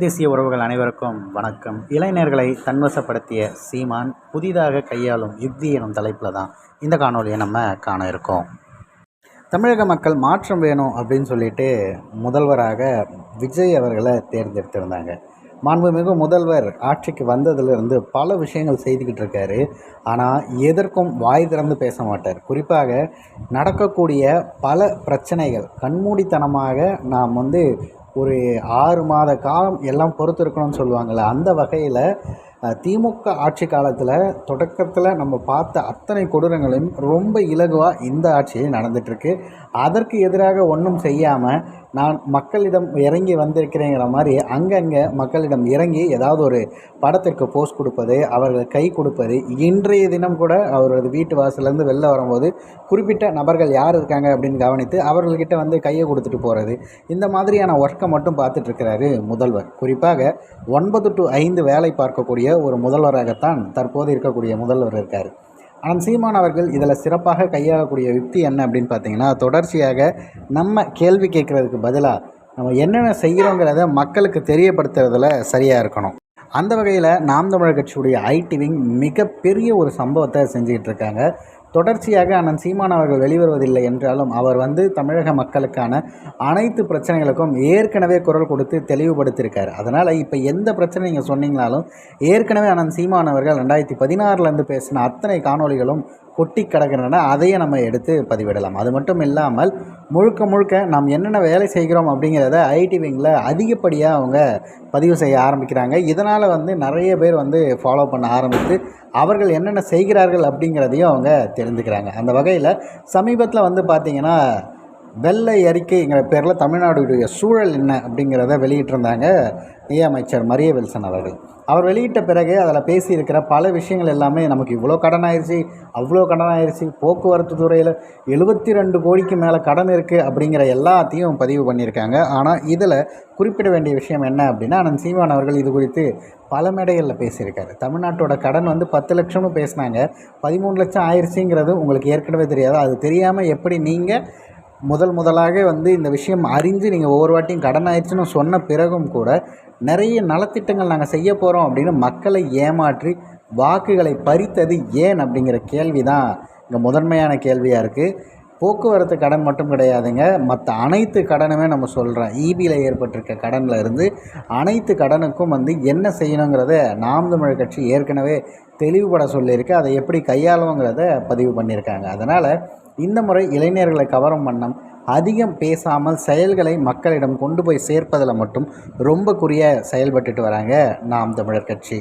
தேசிய உறவுகள் அனைவருக்கும் வணக்கம். இளைஞர்களை தன்வசப்படுத்திய சீமான் புதிதாக கையாளும் யுக்தி எனும் தலைப்பில் தான் இந்த காணொலியை நம்ம காண இருக்கோம். தமிழக மக்கள் மாற்றம் வேணும் அப்படின்னு சொல்லிட்டு முதல்வராக விஜய் அவர்களை தேர்ந்தெடுத்திருந்தாங்க. மாண்புமிகு முதல்வர் ஆட்சிக்கு வந்ததிலிருந்து பல விஷயங்கள் செய்துக்கிட்டு இருக்காரு. ஆனால் எதற்கும் வாய் திறந்து பேச மாட்டார். குறிப்பாக நடக்கக்கூடிய பல பிரச்சனைகள் கண்மூடித்தனமாக நாம் ஒரு 6 மாத காலம் எல்லாம் பொறுத்து இருக்கணும்னு சொல்லுவாங்கள்ல, அந்த வகையில் திமுக ஆட்சி காலத்தில் தொடக்கத்தில் நம்ம பார்த்த அத்தனை கொடூரங்களையும் ரொம்ப இலகுவாக இந்த ஆட்சியில் நடந்துகிட்ருக்கு. அதற்கு எதிராக ஒன்றும் செய்யாமல் நான் மக்களிடம் இறங்கி வந்திருக்கிறேங்கிற மாதிரி அங்கங்கே மக்களிடம் இறங்கி ஏதாவது ஒரு படத்திற்கு போஸ்ட் கொடுப்பது, அவர்கள் கை கொடுப்பது. இன்றைய தினம் கூட அவரது வீட்டு வாசலேருந்து வெளில வரும்போது குறிப்பிட்ட நபர்கள் யார் இருக்காங்க அப்படின்னு கவனித்து அவர்கள்கிட்ட கையை கொடுத்துட்டு போகிறது, இந்த மாதிரியான ஒர்க்கை மட்டும் பார்த்துட்ருக்கிறாரு முதல்வர். குறிப்பாக 9 to 5 வேலை பார்க்கக்கூடிய ஒரு முதல்வராகத்தான் தற்போது இருக்கக்கூடிய முதல்வர் இருக்கார். ஆனால் சீமான் அவர்கள் இதில் சிறப்பாக கையாளக்கூடிய யுக்தி என்ன அப்படின்னு பார்த்தீங்கன்னா, தொடர்ச்சியாக நம்ம கேள்வி கேட்குறதுக்கு பதிலாக நம்ம என்னென்ன செய்கிறோங்கிறத மக்களுக்கு தெரியப்படுத்துறதுல சரியாக இருக்கணும். அந்த வகையில் நாம் தமிழர் கட்சியுடைய ஐடி விங் மிகப்பெரிய ஒரு சம்பவத்தை செஞ்சுக்கிட்டு இருக்காங்க. தொடர்ச்சியாக அண்ணன் சீமான் அவர்கள் வெளிவருவதில்லை என்றாலும் அவர் தமிழக மக்களுக்கான அனைத்து பிரச்சனைகளுக்கும் ஏற்கனவே குரல் கொடுத்து தெளிவுபடுத்தியிருக்கார். அதனால் இப்போ எந்த பிரச்சனை நீங்கள் சொன்னீங்கனாலும் ஏற்கனவே அண்ணன் சீமான் அவர்கள் 2016 பேசின அத்தனை காணொலிகளும் கொட்டி கிடக்கின்றன. அதையே நம்ம எடுத்து பதிவிடலாம். அது மட்டும் இல்லாமல் முழுக்க நாம் என்னென்ன வேலை செய்கிறோம் அப்படிங்கிறத ஐடி விங்கில் அதிகப்படியாக அவங்க பதிவு செய்ய ஆரம்பிக்கிறாங்க. இதனால் நிறைய பேர் ஃபாலோ பண்ண ஆரம்பித்து அவர்கள் என்னென்ன செய்கிறார்கள் அப்படிங்கிறதையும் அவங்க தெரிஞ்சுக்கிறாங்க. அந்த வகையில் சமீபத்தில் பார்த்திங்கன்னா வெள்ளை அறிக்கைங்கிற பேரில் தமிழ்நாடுடைய சூழல் என்ன அப்படிங்கிறத வெளியிட்டிருந்தாங்க அமைச்சர் மரிய வில்சன் அவர்கள். அவர் வெளியிட்ட பிறகு அதில் பேசியிருக்கிற பல விஷயங்கள் எல்லாமே நமக்கு இவ்வளோ கடன் ஆயிடுச்சு, அவ்வளோ கடன் ஆயிடுச்சு, போக்குவரத்து துறையில் 72 கோடிக்கு மேலே கடன் இருக்குது அப்படிங்கிற எல்லாத்தையும் பதிவு பண்ணியிருக்காங்க. ஆனால் இதில் குறிப்பிட வேண்டிய விஷயம் என்ன அப்படின்னா, அண்ணன் சீமான் அவர்கள் இது குறித்து பல மேடைகளில் பேசியிருக்காரு. தமிழ்நாட்டோட கடன் 10 லட்சம்னு பேசினாங்க, 13 லட்சம் ஆயிடுச்சுங்கிறது உங்களுக்கு ஏற்கனவே தெரியாது. அது தெரியாமல் எப்படி நீங்கள் முதலாக இந்த விஷயம் அறிஞ்சு நீங்கள் ஒவ்வொரு வாட்டியும் கடன் ஆயிடுச்சுன்னு சொன்ன பிறகும் கூட நிறைய நலத்திட்டங்கள் நாங்கள் செய்ய போகிறோம் அப்படின்னு மக்களை ஏமாற்றி வாக்குகளை பறித்தது ஏன் அப்படிங்கிற கேள்வி தான் இங்கே முதன்மையான கேள்வியாக இருக்குது. போக்குவரத்து கடன் மட்டும் கிடையாதுங்க, மற்ற அனைத்து கடனுமே நம்ம சொல்கிறோம். ஈபியில் ஏற்பட்டிருக்க கடனில் இருந்து அனைத்து கடனுக்கும் என்ன செய்யணுங்கிறத நாம் தமிழர் கட்சி ஏற்கனவே தெளிவுபட சொல்லியிருக்கு. அதை எப்படி கையாளுங்கிறத பதிவு பண்ணியிருக்காங்க. அதனால் இந்த முறை இளைஞர்களை கவரும் வண்ணம் அதிகம் பேசாமல் செயல்களை மக்களிடம் கொண்டு போய் சேர்ப்பதில் மட்டும் ரொம்ப குறியாக செயல்பட்டுட்டு வராங்க நாம் தமிழர் கட்சி.